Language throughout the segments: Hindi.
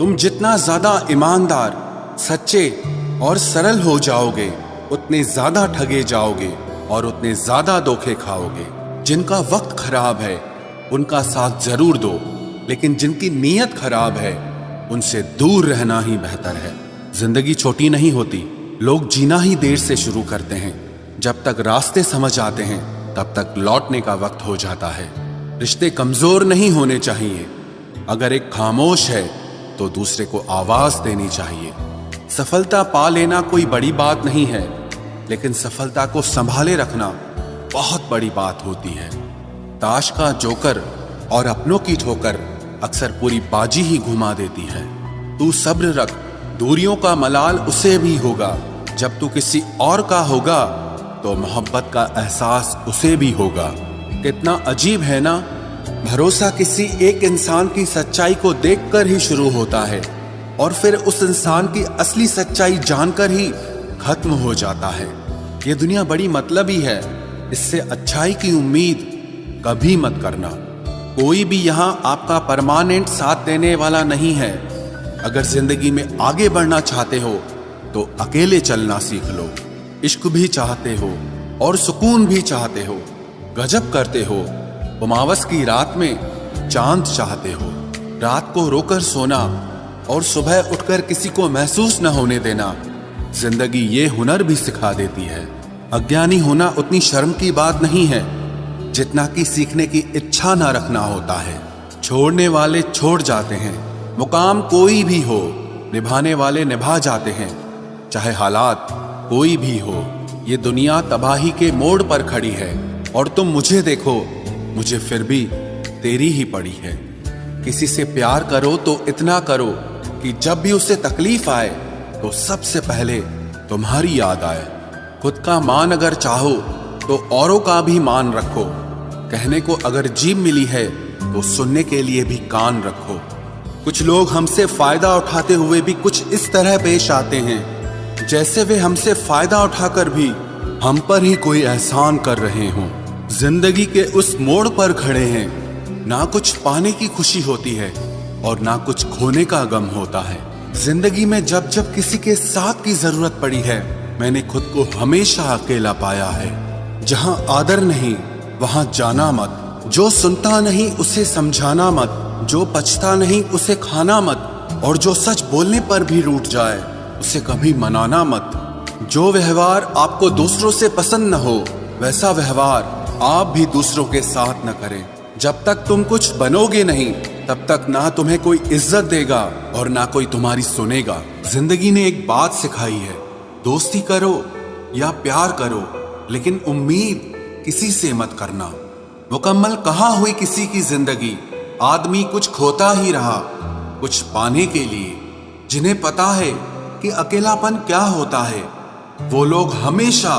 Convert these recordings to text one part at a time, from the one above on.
तुम जितना ज्यादा ईमानदार, सच्चे और सरल हो जाओगे, उतने ज्यादा ठगे जाओगे और उतने ज्यादा धोखे खाओगे। जिनका वक्त खराब है उनका साथ जरूर दो, लेकिन जिनकी नीयत खराब है उनसे दूर रहना ही बेहतर है। जिंदगी छोटी नहीं होती, लोग जीना ही देर से शुरू करते हैं। जब तक रास्ते समझ आते हैं तब तक लौटने का वक्त हो जाता है। रिश्ते कमजोर नहीं होने चाहिए। अगर एक खामोश है तो दूसरे को आवाज देनी चाहिए। सफलता पा लेना कोई बड़ी बात नहीं है, लेकिन सफलता को संभाले रखना बहुत बड़ी बात होती है। ताश का जोकर और अपनों की ठोकर अक्सर पूरी बाजी ही घुमा देती है। तू सब्र रख, दूरियों का मलाल उसे भी होगा। जब तू किसी और का होगा तो मोहब्बत का एहसास उसे भी होगा। कितना अजीब है ना, भरोसा किसी एक इंसान की सच्चाई को देखकर ही शुरू होता है और फिर उस इंसान की असली सच्चाई जानकर ही खत्म हो जाता है। ये दुनिया बड़ी मतलबी है, इससे अच्छाई की उम्मीद कभी मत करना। कोई भी यहाँ आपका परमानेंट साथ देने वाला नहीं है। अगर जिंदगी में आगे बढ़ना चाहते हो तो अकेले चलना सीख लो। इश्क भी चाहते हो और सुकून भी चाहते हो, गजब करते हो। उमावस की रात में चांद चाहते हो। रात को रोकर सोना और सुबह उठकर किसी को महसूस न होने देना जिंदगी ये हुनर भी सिखा देती है। अज्ञानी होना उतनी शर्म की बात नहीं है जितना कि सीखने की इच्छा ना रखना होता है। छोड़ने वाले छोड़ जाते हैं, मुकाम कोई भी हो, निभाने वाले निभा जाते हैं, चाहे हालात कोई भी हो। ये दुनिया तबाही के मोड़ पर खड़ी है और तुम मुझे देखो, मुझे फिर भी तेरी ही पड़ी है। किसी से प्यार करो तो इतना करो कि जब भी उसे तकलीफ आए तो सबसे पहले तुम्हारी याद आए। खुद का मान अगर चाहो तो औरों का भी मान रखो। कहने को अगर जीभ मिली है तो सुनने के लिए भी कान रखो। कुछ लोग हमसे फायदा उठाते हुए भी कुछ इस तरह पेश आते हैं जैसे वे हमसे फायदा उठाकर भी हम पर ही कोई एहसान कर रहे हों। जिंदगी के उस मोड़ पर खड़े हैं, ना कुछ पाने की खुशी होती है और ना कुछ खोने का गम होता है। जिंदगी में जब जब किसी के साथ की जरूरत पड़ी है, मैंने खुद को हमेशा अकेला पाया है। जहां आदर नहीं वहां जाना मत, जो सुनता नहीं उसे समझाना मत, जो पछता नहीं उसे खाना मत, और जो सच बोलने पर भी रूठ जाए उसे कभी मनाना मत। जो व्यवहार आपको दूसरों से पसंद न हो वैसा व्यवहार आप भी दूसरों के साथ न करें। जब तक तुम कुछ बनोगे नहीं तब तक ना तुम्हें कोई इज्जत देगा और ना कोई तुम्हारी सुनेगा। जिंदगी ने एक बात सिखाई है, दोस्ती करो या प्यार करो, लेकिन उम्मीद किसी से मत करना। मुकम्मल कहाँ हुई किसी की जिंदगी, आदमी कुछ खोता ही रहा कुछ पाने के लिए। जिन्हें पता है कि अकेलापन क्या होता है, वो लोग हमेशा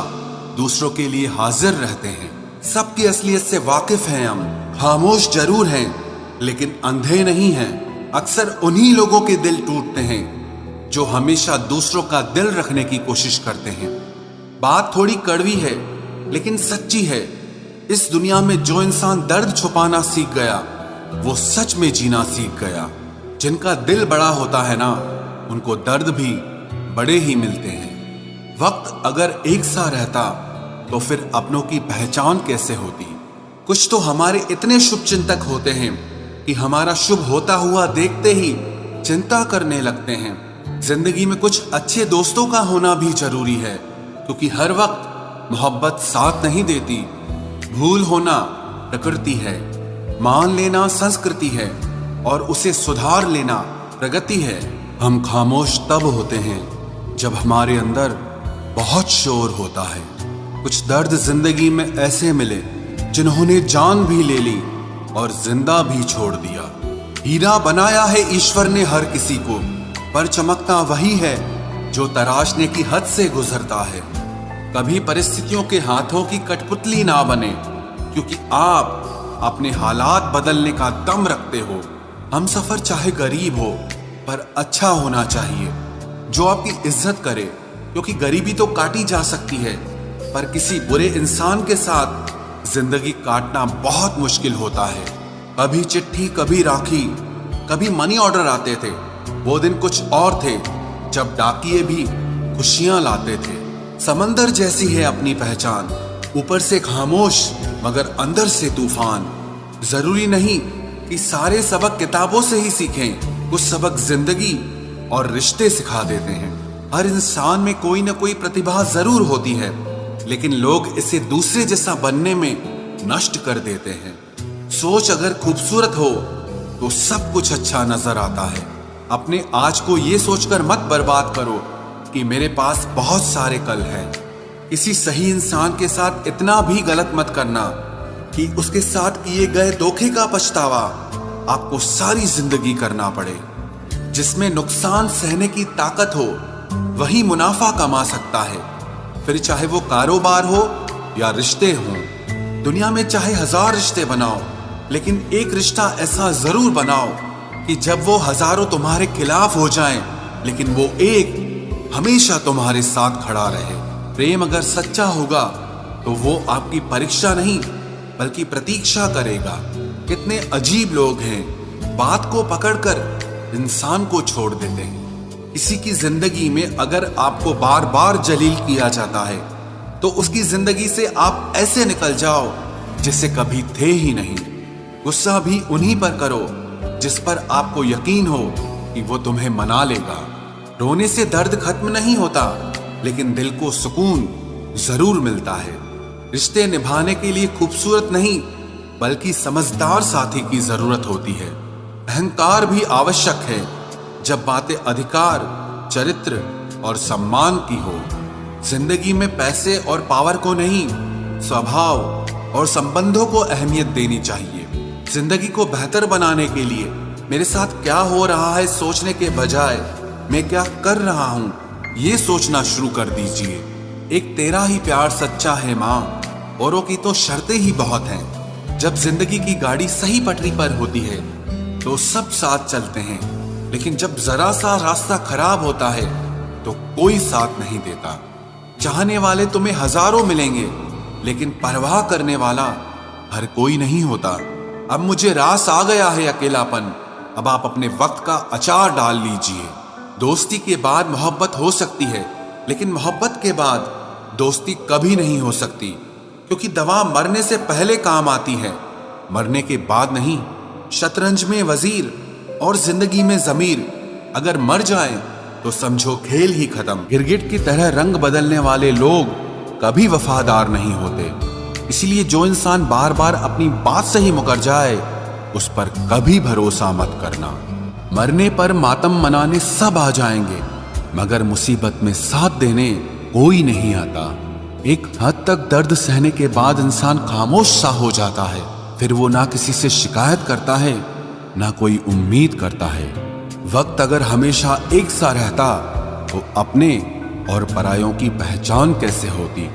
दूसरों के लिए हाजिर रहते हैं। सबकी असलियत से वाकिफ हैं हम, खामोश जरूर हैं लेकिन अंधे नहीं हैं। अक्सर उन्हीं लोगों के दिल टूटते हैं जो हमेशा दूसरों का दिल रखने की कोशिश करते हैं। बात थोड़ी कड़वी है लेकिन सच्ची है। इस दुनिया में जो इंसान दर्द छुपाना सीख गया वो सच में जीना सीख गया। जिनका दिल बड़ा होता है ना, उनको दर्द भी बड़े ही मिलते हैं। वक्त अगर एक सा रहता तो फिर अपनों की पहचान कैसे होती। कुछ तो हमारे इतने शुभ चिंतक होते हैं कि हमारा शुभ होता हुआ देखते ही चिंता करने लगते हैं। जिंदगी में कुछ अच्छे दोस्तों का होना भी जरूरी है, क्योंकि हर वक्त मोहब्बत साथ नहीं देती। भूल होना प्रकृति है, मान लेना संस्कृति है और उसे सुधार लेना प्रगति है। हम खामोश तब होते हैं जब हमारे अंदर बहुत शोर होता है। कुछ दर्द जिंदगी में ऐसे मिले जिन्होंने जान भी ले ली और जिंदा भी छोड़ दिया। हीरा बनाया है ईश्वर ने हर किसी को, पर चमकता वही है जो तराशने की हद से गुजरता है। कभी परिस्थितियों के हाथों की कठपुतली ना बने, क्योंकि आप अपने हालात बदलने का दम रखते हो। हम सफर चाहे गरीब हो पर अच्छा होना चाहिए, जो आपकी इज्जत करे, क्योंकि गरीबी तो काटी जा सकती है पर किसी बुरे इंसान के साथ जिंदगी काटना बहुत मुश्किल होता है। कभी चिट्ठी, कभी राखी, कभी मनी ऑर्डर आते थे, वो दिन कुछ और थे जब डाकिये भी खुशियां लाते थे। समंदर जैसी है अपनी पहचान, ऊपर से खामोश मगर अंदर से तूफान। जरूरी नहीं कि सारे सबक किताबों से ही सीखें, कुछ सबक जिंदगी और रिश्ते सिखा देते हैं। हर इंसान में कोई ना कोई प्रतिभा जरूर होती है, लेकिन लोग इसे दूसरे जैसा बनने में नष्ट कर देते हैं। सोच अगर खूबसूरत हो तो सब कुछ अच्छा नजर आता है। अपने आज को ये सोचकर मत बर्बाद करो कि मेरे पास बहुत सारे कल हैं। किसी सही इंसान के साथ इतना भी गलत मत करना कि उसके साथ किए गए धोखे का पछतावा आपको सारी जिंदगी करना पड़े। जिसमें नुकसान सहने की ताकत हो वही मुनाफा कमा सकता है, फिर चाहे वो कारोबार हो या रिश्ते हों। दुनिया में चाहे 1000 रिश्ते बनाओ, लेकिन एक रिश्ता ऐसा जरूर बनाओ कि जब वो हजारों तुम्हारे खिलाफ हो जाएं, लेकिन वो एक हमेशा तुम्हारे साथ खड़ा रहे। प्रेम अगर सच्चा होगा तो वो आपकी परीक्षा नहीं बल्कि प्रतीक्षा करेगा। कितने अजीब लोग हैं, बात को पकड़कर इंसान को छोड़ देते हैं। किसी की जिंदगी में अगर आपको बार बार जलील किया जाता है तो उसकी जिंदगी से आप ऐसे निकल जाओ जिसे कभी थे ही नहीं। गुस्सा भी उन्हीं पर करो जिस पर आपको यकीन हो कि वो तुम्हें मना लेगा। रोने से दर्द खत्म नहीं होता, लेकिन दिल को सुकून जरूर मिलता है। रिश्ते निभाने के लिए खूबसूरत नहीं बल्कि समझदार साथी की जरूरत होती है। अहंकार भी आवश्यक है जब बातें अधिकार, चरित्र और सम्मान की हो। जिंदगी में पैसे और पावर को नहीं, स्वभाव और संबंधों को अहमियत देनी चाहिए। जिंदगी को बेहतर बनाने के लिए मेरे साथ क्या हो रहा है सोचने के बजाय मैं क्या कर रहा हूं ये सोचना शुरू कर दीजिए। एक तेरा ही प्यार सच्चा है मां, औरों की तो शर्तें ही बहुत हैं। जब जिंदगी की गाड़ी सही पटरी पर होती है तो सब साथ चलते हैं, लेकिन जब जरा सा रास्ता खराब होता है तो कोई साथ नहीं देता। चाहने वाले तुम्हें हजारों मिलेंगे, लेकिन परवाह करने वाला हर कोई नहीं होता। अब मुझे रास आ गया है अकेलापन, अब आप अपने वक्त का अचार डाल लीजिए। दोस्ती के बाद मोहब्बत हो सकती है, लेकिन मोहब्बत के बाद दोस्ती कभी नहीं हो सकती, क्योंकि दवा मरने से पहले काम आती है, मरने के बाद नहीं। शतरंज में वजीर और जिंदगी में जमीर अगर मर जाएं तो समझो खेल ही खत्म। गिरगिट की तरह रंग बदलने वाले लोग कभी वफादार नहीं होते, इसलिए जो इंसान बार बार अपनी बात से ही मुकर जाए उस पर कभी भरोसा मत करना। मरने पर मातम मनाने सब आ जाएंगे, मगर मुसीबत में साथ देने कोई नहीं आता। एक हद तक दर्द सहने के बाद इंसान खामोश सा हो जाता है, फिर वो ना किसी से शिकायत करता है ना कोई उम्मीद करता है। वक्त अगर हमेशा एक सा रहता तो अपने और परायों की पहचान कैसे होती।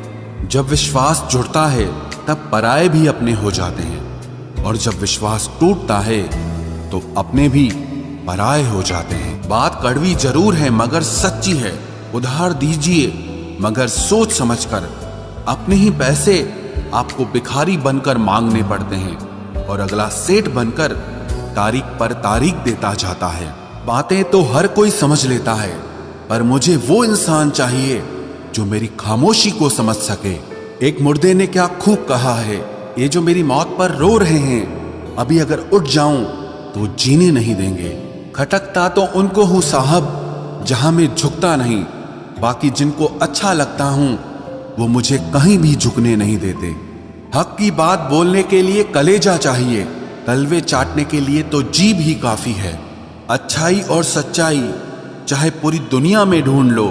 जब विश्वास जुड़ता है तब पराये भी अपने हो जाते हैं, और जब विश्वास टूटता है तो अपने भी पराये हो जाते हैं। बात कड़वी जरूर है मगर सच्ची है। उधार दीजिए मगर सोच समझकर। अपने ही पैसे आपको भिखारी बनकर मांगने पड़ते हैं, और अगला सेठ बनकर तारीख पर तारीख देता जाता है। बातें तो हर कोई समझ लेता है, पर मुझे वो इंसान चाहिए जो मेरी खामोशी को समझ सके। एक मुर्दे ने क्या खूब कहा है, ये जो मेरी मौत पर रो रहे हैं, अभी अगर उठ जाऊं तो जीने नहीं देंगे। खटकता तो उनको हूं साहब जहां मैं झुकता नहीं, बाकी जिनको अच्छा लगता हूं वो मुझे कहीं भी झुकने नहीं देते। हक की बात बोलने के लिए कलेजा चाहिए, तलवे चाटने के लिए तो जीभ ही काफी है। अच्छाई और सच्चाई चाहे पूरी दुनिया में ढूंढ लो,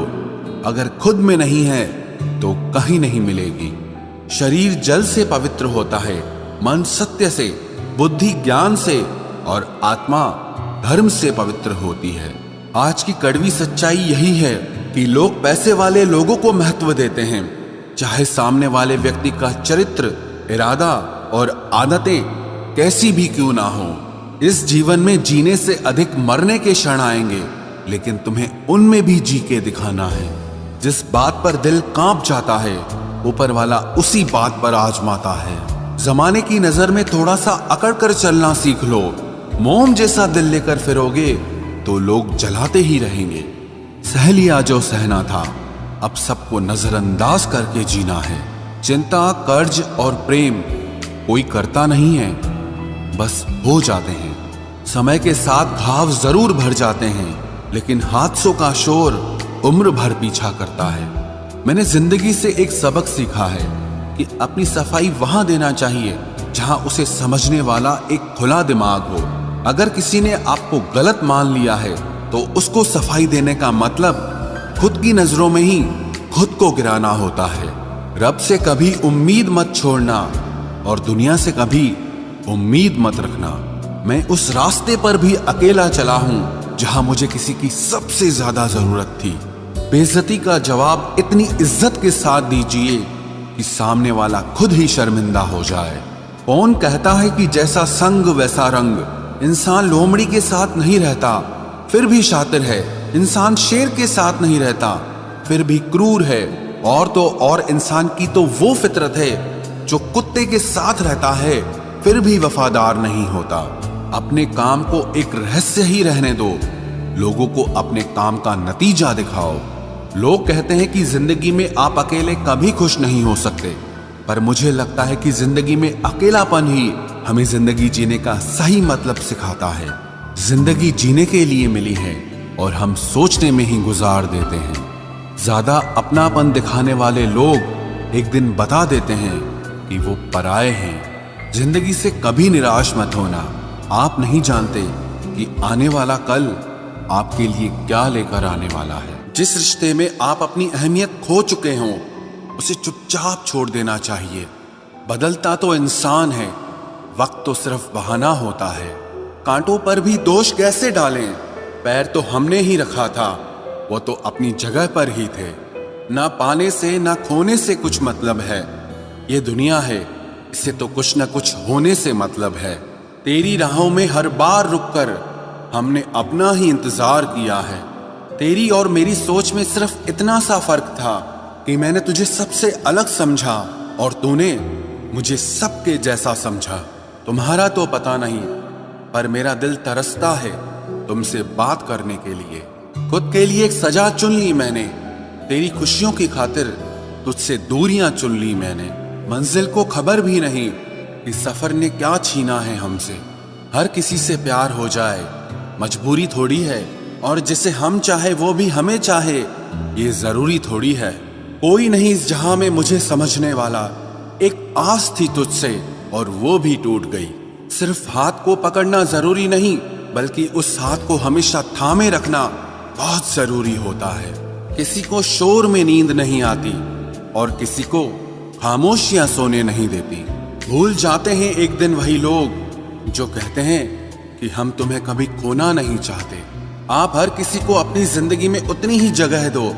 अगर खुद में नहीं है तो कहीं नहीं मिलेगी। शरीर जल से पवित्र होता है, मन सत्य से, बुद्धि ज्ञान से और आत्मा धर्म से पवित्र होती है। आज की कड़वी सच्चाई यही है कि लोग पैसे वाले लोगों को महत्व देते हैं, चाहे सामने वाले व्यक्ति का चरित्र, इरादा और आदतें कैसी भी क्यों ना हो। इस जीवन में जीने से अधिक मरने के क्षण आएंगे, लेकिन तुम्हें उनमें भी जी के दिखाना है। जिस बात पर दिल कांप जाता है ऊपर वाला उसी बात पर आजमाता है। जमाने की नजर में थोड़ा सा अकड़ कर चलना सीख लो। मोम जैसा दिल लेकर फिरोगे तो लोग जलाते ही रहेंगे। सह लिया जो सहना था, अब सबको नजरअंदाज करके जीना है। चिंता, कर्ज और प्रेम कोई करता नहीं है, बस हो जाते हैं। समय के साथ घाव जरूर भर जाते हैं, लेकिन हादसों का शोर उम्र भर पीछा करता है। मैंने जिंदगी से एक सबक सीखा है कि अपनी सफाई वहां देना चाहिए जहां उसे समझने वाला एक खुला दिमाग हो। अगर किसी ने आपको गलत मान लिया है तो उसको सफाई देने का मतलब खुद की नजरों में ही खुद को गिराना होता है। रब से कभी उम्मीद मत छोड़ना और दुनिया से कभी उम्मीद मत रखना। मैं उस रास्ते पर भी अकेला चला हूं जहां मुझे किसी की सबसे ज्यादा जरूरत थी। बेइज्जती का जवाब इतनी इज्जत के साथ दीजिए कि सामने वाला खुद ही शर्मिंदा हो जाए। कौन कहता है कि जैसा संग वैसा रंग। इंसान लोमड़ी के साथ नहीं रहता फिर भी शातिर है। इंसान शेर के साथ नहीं रहता फिर भी क्रूर है। और तो और इंसान की तो वो फितरत है जो कुत्ते के साथ रहता है फिर भी वफादार नहीं होता। अपने काम को एक रहस्य ही रहने दो, लोगों को अपने काम का नतीजा दिखाओ। लोग कहते हैं कि जिंदगी में आप अकेले कभी खुश नहीं हो सकते, पर मुझे लगता है कि जिंदगी में अकेलापन ही हमें जिंदगी जीने का सही मतलब सिखाता है। जिंदगी जीने के लिए मिली है और हम सोचने में ही गुजार देते हैं। ज्यादा अपनापन दिखाने वाले लोग एक दिन बता देते हैं कि वो पराये हैं। जिंदगी से कभी निराश मत होना। आप नहीं जानते कि आने वाला कल आपके लिए क्या लेकर आने वाला है। जिस रिश्ते में आप अपनी अहमियत खो चुके हों उसे चुपचाप छोड़ देना चाहिए। बदलता तो इंसान है, वक्त तो सिर्फ बहाना होता है। कांटों पर भी दोष कैसे डालें, पैर तो हमने ही रखा था, वो तो अपनी जगह पर ही थे। ना पाने से ना खोने से कुछ मतलब है। ये दुनिया है, इससे तो कुछ न कुछ होने से मतलब है। तेरी राहों में हर बार रुककर हमने अपना ही इंतजार किया है। तेरी और मेरी सोच में सिर्फ इतना सा फर्क था कि मैंने तुझे सबसे अलग समझा और तूने मुझे सबके जैसा समझा। तुम्हारा तो पता नहीं, पर मेरा दिल तरसता है तुमसे बात करने के लिए। खुद के लिए एक सजा चुन ली मैंने, तेरी खुशियों की खातिर तुझसे दूरियां चुन ली मैंने। मंजिल को खबर भी नहीं कि सफर ने क्या छीना है हमसे। हर किसी से प्यार हो जाए मजबूरी थोड़ी है, और जिसे हम चाहे वो भी हमें चाहे ये जरूरी थोड़ी है। कोई नहीं इस जहां में मुझे समझने वाला, एक आस थी तुझसे और वो भी टूट गई। सिर्फ हाथ को पकड़ना जरूरी नहीं, बल्कि उस हाथ को हमेशा थामे रखना बहुत जरूरी होता है। किसी को शोर में नींद नहीं आती और किसी को खामोशियां सोने नहीं देती। भूल जाते हैं एक दिन वही लोग जो कहते हैं कि हम तुम्हें कभी खोना नहीं चाहते। आप हर किसी को अपनी जिंदगी में उतनी ही जगह दो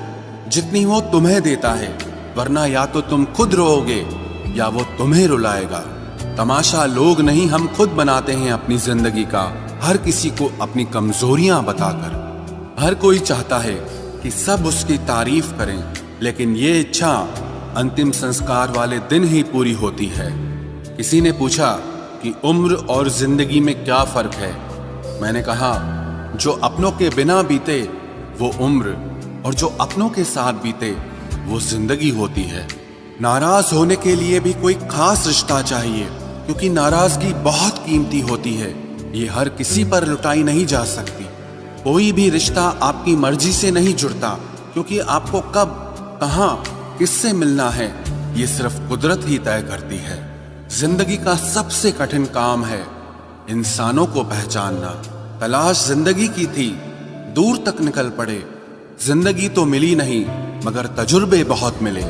जितनी वो तुम्हें देता है, वरना या तो तुम खुद रोओगे या वो तुम्हें रुलाएगा। तमाशा लोग नहीं, हम खुद बनाते हैं अपनी जिंदगी का, हर किसी को अपनी कमजोरियां बताकर। हर कोई चाहता है कि सब उसकी तारीफ करें, लेकिन ये इच्छा अंतिम संस्कार वाले दिन ही पूरी होती है। किसी ने पूछा कि उम्र और जिंदगी में क्या फर्क है। मैंने कहा, जो अपनों के बिना बीते वो उम्र, और जो अपनों के साथ बीते वो जिंदगी होती है। नाराज होने के लिए भी कोई खास रिश्ता चाहिए, क्योंकि नाराजगी बहुत कीमती होती है। ये हर किसी पर लुटाई नहीं जा सकती। कोई भी रिश्ता आपकी मर्जी से नहीं जुड़ता, क्योंकि आपको कब, कहां, किससे मिलना है ये सिर्फ कुदरत ही तय करती है। जिंदगी का सबसे कठिन काम है इंसानों को पहचानना। तलाश जिंदगी की थी, दूर तक निकल पड़े। जिंदगी तो मिली नहीं, मगर तजुर्बे बहुत मिले।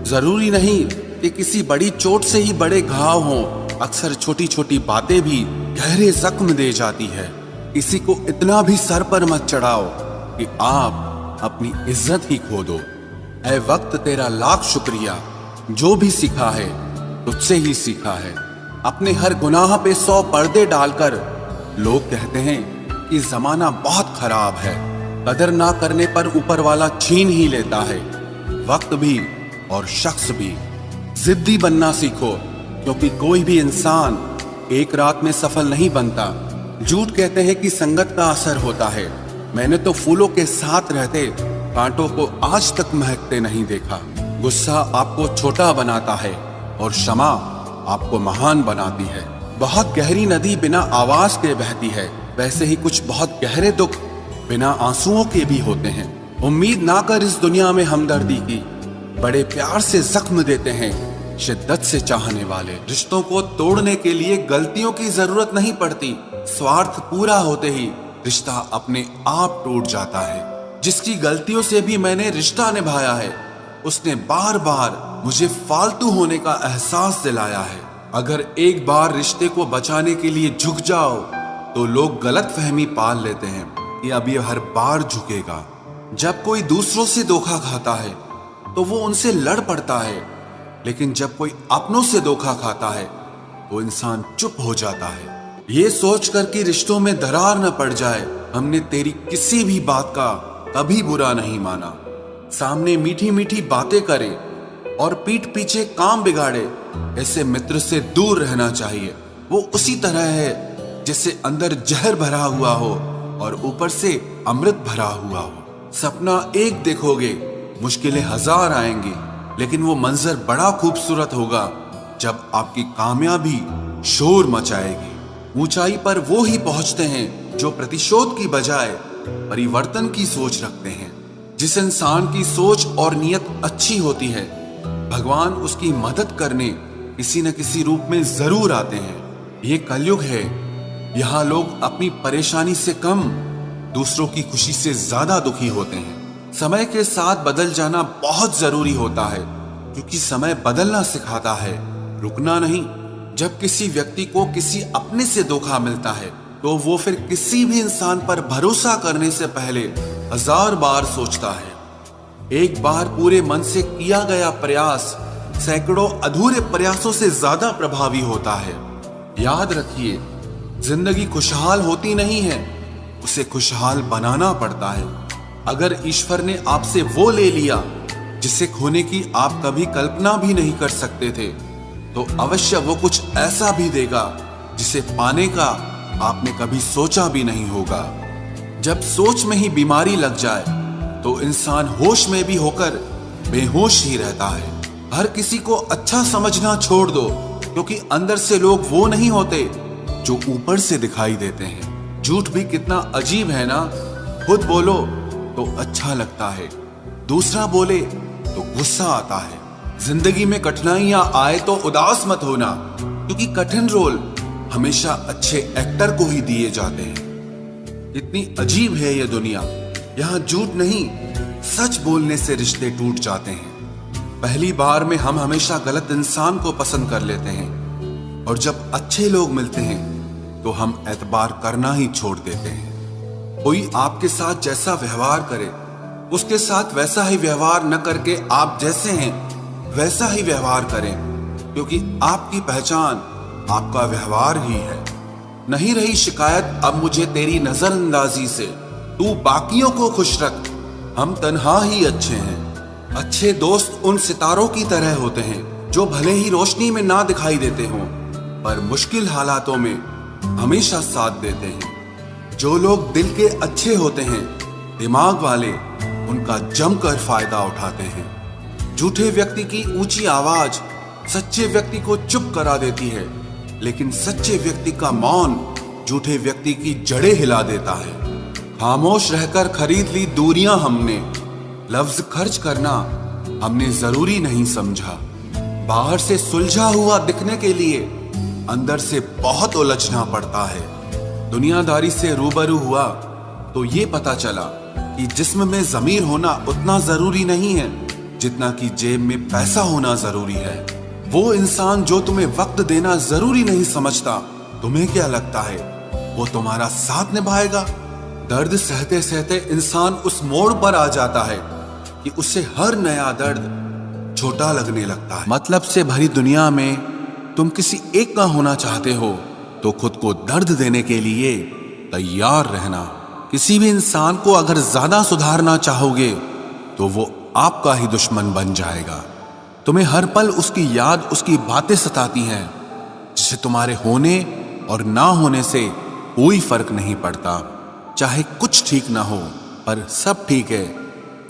जरूरी नहीं कि किसी बड़ी चोट से ही बड़े घाव हों, अक्सर छोटी छोटी बातें भी गहरे जख्म दे जाती है। किसी को इतना भी सर पर मत चढ़ाओ कि आप अपनी इज्जत ही खो दो। ऐ वक्त तेरा लाख शुक्रिया, जो भी सीखा है तुझसे ही सीखा है। अपने हर गुनाह पे 100 पर्दे डालकर लोग कहते हैं कि जमाना बहुत खराब है। कदर ना करने पर ऊपर वाला छीन ही लेता है, वक्त भी और शख्स भी। जिद्दी बनना सीखो, क्योंकि कोई भी इंसान एक रात में सफल नहीं बनता। झूठ कहते हैं कि संगत का असर होता है, मैंने तो फूलों के साथ रहते कांटों को आज तक महकते नहीं देखा। गुस्सा आपको छोटा बनाता है और क्षमा आपको महान बनाती है। बहुत गहरी नदी बिना आवाज के बहती है, वैसे ही कुछ बहुत गहरे दुख बिना आंसुओं के भी होते हैं। उम्मीद ना कर इस दुनिया में हमदर्दी की, बड़े प्यार से जख्म देते हैं शिद्दत से चाहने वाले। रिश्तों को तोड़ने के लिए गलतियों की जरूरत नहीं पड़ती, स्वार्थ पूरा होते ही रिश्ता अपने आप टूट जाता है। जिसकी गलतियों से भी मैंने रिश्ता निभाया है, उसने बार बार मुझे फालतू होने का एहसास दिलाया है। अगर एक बार रिश्ते को बचाने के लिए झुक जाओ तो लोग गलत फहमी पाल लेते हैं कि अब ये हर बार झुकेगा। जब कोई दूसरों से धोखा खाता है तो वो उनसे लड़ पड़ता है, लेकिन जब कोई अपनों से धोखा खाता है तो इंसान चुप हो जाता है। ये सोचकर कि रिश्तों में दरार न पड़ जाए, हमने तेरी किसी भी बात का कभी बुरा नहीं माना। सामने मीठी मीठी बातें करे और पीठ पीछे काम बिगाड़े, ऐसे मित्र से दूर रहना चाहिए। वो उसी तरह है जैसे अंदर जहर भरा हुआ हो और ऊपर से अमृत भरा हुआ हो। सपना एक देखोगे, मुश्किलें हजार आएंगी, लेकिन वो मंजर बड़ा खूबसूरत होगा जब आपकी कामयाबी शोर मचाएगी। ऊंचाई पर वो ही पहुंचते हैं जो प्रतिशोध की बजाय परिवर्तन की सोच रखते हैं। जिस इंसान की सोच और नियत अच्छी होती है, भगवान उसकी मदद करने किसी न किसी रूप में जरूर आते हैं। ये कलयुग है, यहाँ लोग अपनी परेशानी से कम दूसरों की खुशी से ज्यादा दुखी होते हैं। समय के साथ बदल जाना बहुत जरूरी होता है, क्योंकि समय बदलना सिखाता है, रुकना नहीं। जब किसी व्यक्ति को किसी अपने से धोखा मिलता है तो वो फिर किसी भी इंसान पर भरोसा करने से पहले 1000 बार सोचता है। एक बार पूरे मन से किया गया प्रयास सैकड़ों अधूरे प्रयासों से ज्यादा प्रभावी होता है। याद रखिए, जिंदगी खुशहाल होती नहीं है, उसे खुशहाल बनाना पड़ता है। अगर ईश्वर ने आपसे वो ले लिया जिसे खोने की आप कभी कल्पना भी नहीं कर सकते थे, तो अवश्य वो कुछ ऐसा भी देगा जिसे पाने का आपने कभी सोचा भी नहीं होगा। जब सोच में ही बीमारी लग जाए तो इंसान होश में भी होकर बेहोश ही रहता है। हर किसी को अच्छा समझना छोड़ दो, क्योंकि अंदर से लोग वो नहीं होते जो ऊपर से दिखाई देते हैं। झूठ भी कितना अजीब है ना, खुद बोलो तो अच्छा लगता है, दूसरा बोले तो गुस्सा आता है। जिंदगी में कठिनाइयां आए तो उदास मत होना, क्योंकि कठिन रोल हमेशा अच्छे एक्टर को ही दिए जाते हैं। इतनी अजीब है ये दुनिया, यहाँ झूठ नहीं सच बोलने से रिश्ते टूट जाते हैं। पहली बार में हम हमेशा गलत इंसान को पसंद कर लेते हैं, और जब अच्छे लोग मिलते हैं तो हम एतबार करना ही छोड़ देते हैं। कोई आपके साथ जैसा व्यवहार करे, उसके साथ वैसा ही व्यवहार न करके आप जैसे हैं वैसा ही व्यवहार करें, क्योंकि आपकी पहचान आपका व्यवहार ही है। नहीं रही शिकायत अब मुझे तेरी नजरअंदाजी से, तू बाकियों को खुश रख, हम तन्हा ही अच्छे हैं। अच्छे दोस्त उन सितारों की तरह होते हैं जो भले ही रोशनी में ना दिखाई देते हों, पर मुश्किल हालातों में हमेशा साथ देते हैं। जो लोग दिल के अच्छे होते हैं, दिमाग वाले उनका जमकर फायदा उठाते हैं। झूठे व्यक्ति की ऊंची आवाज सच्चे व्यक्ति को चुप करा देती है, लेकिन सच्चे व्यक्ति का मौन झूठे व्यक्ति की जड़ें हिला देता है। खामोश रहकर खरीद ली दूरियां हमने, लफ्ज खर्च करना हमने जरूरी नहीं समझा। बाहर से सुलझा हुआ दिखने के लिए अंदर से बहुत उलझना पड़ता है। दुनियादारी से रूबरू हुआ तो ये पता चला कि जिस्म में जमीर होना उतना जरूरी नहीं है जितना कि जेब में पैसा होना जरूरी है। वो इंसान जो तुम्हें वक्त देना जरूरी नहीं समझता, तुम्हें क्या लगता है वो तुम्हारा साथ निभाएगा? दर्द सहते सहते इंसान उस मोड़ पर आ जाता है कि उसे हर नया दर्द छोटा लगने लगता है। मतलब से भरी दुनिया में तुम किसी एक का होना चाहते हो तो खुद को दर्द देने के लिए तैयार रहना। किसी भी इंसान को अगर ज्यादा सुधारना चाहोगे तो वो आपका ही दुश्मन बन जाएगा। तुम्हें हर पल उसकी याद, उसकी बातें सताती हैं, जिसे तुम्हारे होने और ना होने से कोई फर्क नहीं पड़ता। चाहे कुछ ठीक ना हो, पर सब ठीक है,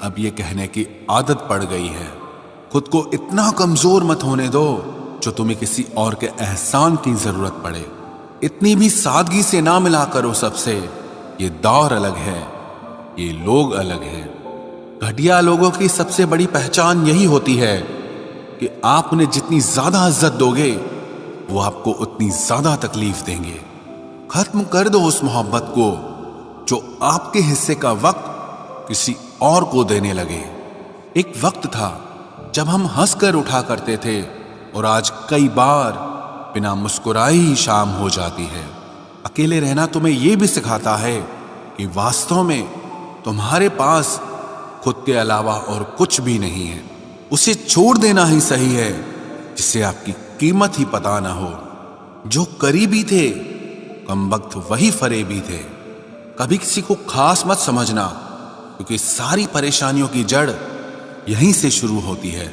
अब ये कहने की आदत पड़ गई है। खुद को इतना कमजोर मत होने दो जो तुम्हें किसी और के एहसान की जरूरत पड़े। इतनी भी सादगी से ना मिला करो सबसे। ये दौर अलग है, ये लोग अलग हैं। घटिया लोगों की सबसे बड़ी पहचान यही होती है कि आप उन्हें जितनी ज्यादा इज्जत दोगे वो आपको उतनी ज्यादा तकलीफ देंगे। खत्म कर दो उस मोहब्बत को जो आपके हिस्से का वक्त किसी और को देने लगे। एक वक्त था जब हम हंसकर उठा करते थे और आज कई बार बिना मुस्कुराए ही शाम हो जाती है। अकेले रहना तुम्हें यह भी सिखाता है कि वास्तव में तुम्हारे पास खुद के अलावा और कुछ भी नहीं है। उसे छोड़ देना ही सही है जिससे आपकी कीमत ही पता ना हो। जो करीबी थे कमबख्त वही फरेबी थे। कभी किसी को खास मत समझना, क्योंकि सारी परेशानियों की जड़ यहीं से शुरू होती है।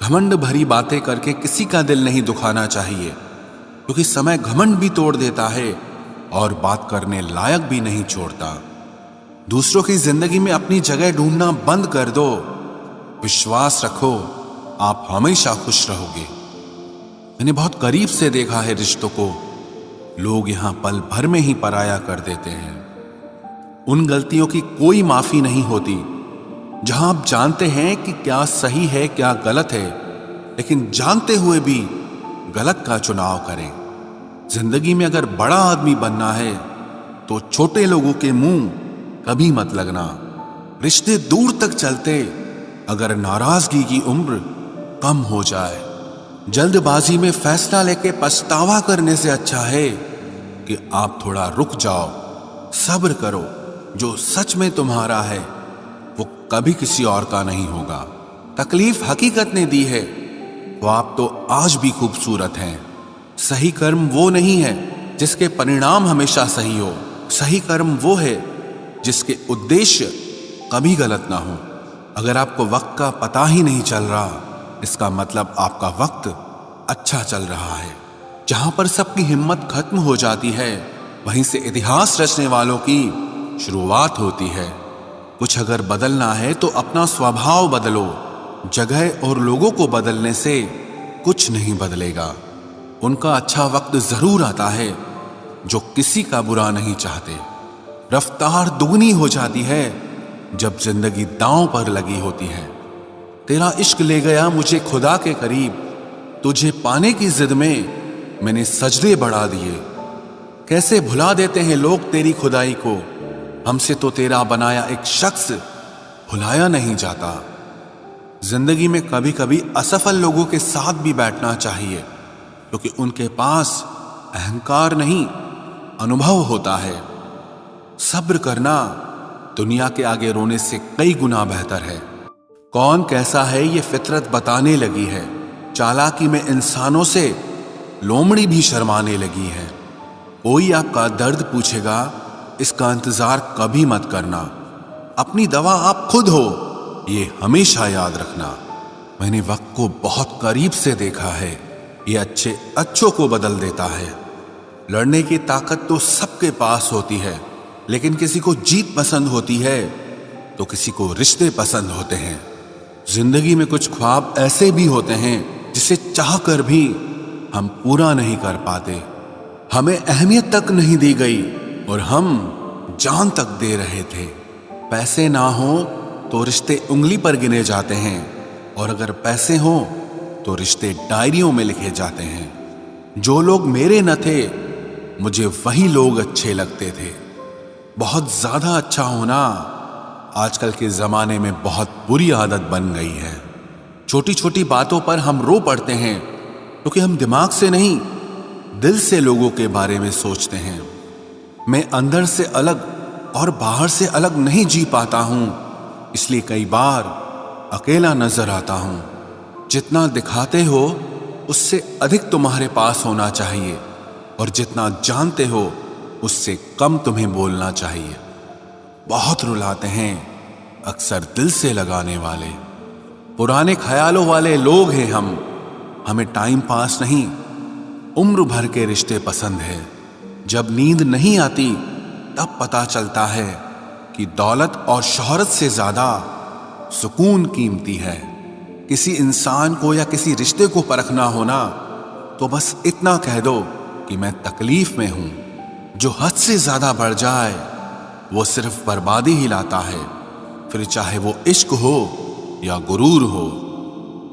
घमंड भरी बातें करके किसी का दिल नहीं दुखाना चाहिए, क्योंकि समय घमंड भी तोड़ देता है और बात करने लायक भी नहीं छोड़ता। दूसरों की जिंदगी में अपनी जगह ढूंढना बंद कर दो। विश्वास रखो, आप हमेशा खुश रहोगे। मैंने बहुत करीब से देखा है रिश्तों को, लोग यहां पल भर में ही पराया कर देते हैं। उन गलतियों की कोई माफी नहीं होती जहां आप जानते हैं कि क्या सही है क्या गलत है, लेकिन जानते हुए भी गलत का चुनाव करें। जिंदगी में अगर बड़ा आदमी बनना है तो छोटे लोगों के मुंह कभी मत लगना। रिश्ते दूर तक चलते अगर नाराजगी की उम्र कम हो जाए। जल्दबाजी में फैसला लेके पछतावा करने से अच्छा है कि आप थोड़ा रुक जाओ, सब्र करो। जो सच में तुम्हारा है वो कभी किसी और का नहीं होगा। तकलीफ हकीकत ने दी है तो आप तो आज भी खूबसूरत हैं। सही कर्म वो नहीं है जिसके परिणाम हमेशा सही हो। सही कर्म वो है जिसके उद्देश्य कभी गलत ना हो। अगर आपको वक्त का पता ही नहीं चल रहा, इसका मतलब आपका वक्त अच्छा चल रहा है। जहां पर सबकी हिम्मत खत्म हो जाती है, वहीं से इतिहास रचने वालों की शुरुआत होती है। कुछ अगर बदलना है तो अपना स्वभाव बदलो। जगह और लोगों को बदलने से कुछ नहीं बदलेगा। उनका अच्छा वक्त जरूर आता है जो किसी का बुरा नहीं चाहते। रफ्तार दुगनी हो जाती है जब जिंदगी दांव पर लगी होती है। तेरा इश्क ले गया मुझे खुदा के करीब, तुझे पाने की जिद में मैंने सजदे बढ़ा दिए। कैसे भुला देते हैं लोग तेरी खुदाई को, हमसे तो तेरा बनाया एक शख्स भुलाया नहीं जाता। जिंदगी में कभी कभी असफल लोगों के साथ भी बैठना चाहिए, क्योंकि उनके पास अहंकार नहीं अनुभव होता है। सब्र करना दुनिया के आगे रोने से कई गुना बेहतर है। कौन कैसा है ये फितरत बताने लगी है। चालाकी में इंसानों से लोमड़ी भी शर्माने लगी है। कोई आपका दर्द पूछेगा, इसका इंतजार कभी मत करना। अपनी दवा आप खुद हो, ये हमेशा याद रखना। मैंने वक्त को बहुत करीब से देखा है, ये अच्छे अच्छों को बदल देता है। लड़ने की ताकत तो सबके पास होती है, लेकिन किसी को जीत पसंद होती है तो किसी को रिश्ते पसंद होते हैं। जिंदगी में कुछ ख्वाब ऐसे भी होते हैं जिसे चाह कर भी हम पूरा नहीं कर पाते। हमें अहमियत तक नहीं दी गई और हम जान तक दे रहे थे। पैसे ना हो तो रिश्ते उंगली पर गिने जाते हैं, और अगर पैसे हो तो रिश्ते डायरियों में लिखे जाते हैं। जो लोग मेरे न थे मुझे वही लोग अच्छे लगते थे। बहुत ज्यादा अच्छा होना आजकल के जमाने में बहुत बुरी आदत बन गई है। छोटी छोटी बातों पर हम रो पड़ते हैं क्योंकि हम दिमाग से नहीं दिल से लोगों के बारे में सोचते हैं। मैं अंदर से अलग और बाहर से अलग नहीं जी पाता हूं, इसलिए कई बार अकेला नजर आता हूं। जितना दिखाते हो उससे अधिक तुम्हारे पास होना चाहिए, और जितना जानते हो उससे कम तुम्हें बोलना चाहिए। बहुत रुलाते हैं अक्सर दिल से लगाने वाले। पुराने ख्यालों वाले लोग हैं हम। हमें टाइम पास नहीं, उम्र भर के रिश्ते पसंद है। जब नींद नहीं आती तब पता चलता है कि दौलत और शोहरत से ज्यादा सुकून कीमती है। किसी इंसान को या किसी रिश्ते को परखना होना तो बस इतना कह दो कि मैं तकलीफ में हूं। जो हद से ज्यादा बढ़ जाए वो सिर्फ बर्बादी ही लाता है, फिर चाहे वो इश्क हो या गुरूर हो।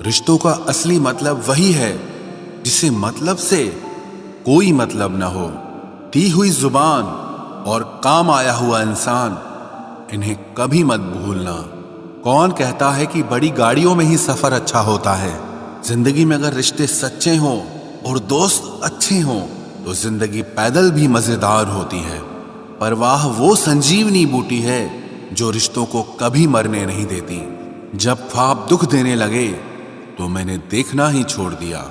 रिश्तों का असली मतलब वही है जिसे मतलब से कोई मतलब न हो। दी हुई जुबान और काम आया हुआ इंसान, इन्हें कभी मत भूलना। कौन कहता है कि बड़ी गाड़ियों में ही सफर अच्छा होता है? जिंदगी में अगर रिश्ते सच्चे हों और दोस्त अच्छे हों तो जिंदगी पैदल भी मजेदार होती है। परवाह वो संजीवनी बूटी है जो रिश्तों को कभी मरने नहीं देती। जब ख्वाब दुख देने लगे तो मैंने देखना ही छोड़ दिया।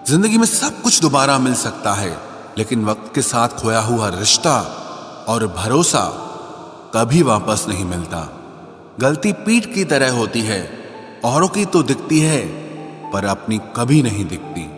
जिंदगी में सब कुछ दोबारा मिल सकता है, लेकिन वक्त के साथ खोया हुआ रिश्ता और भरोसा कभी वापस नहीं मिलता। गलती पीठ की तरह होती है, औरों की तो दिखती है पर अपनी कभी नहीं दिखती।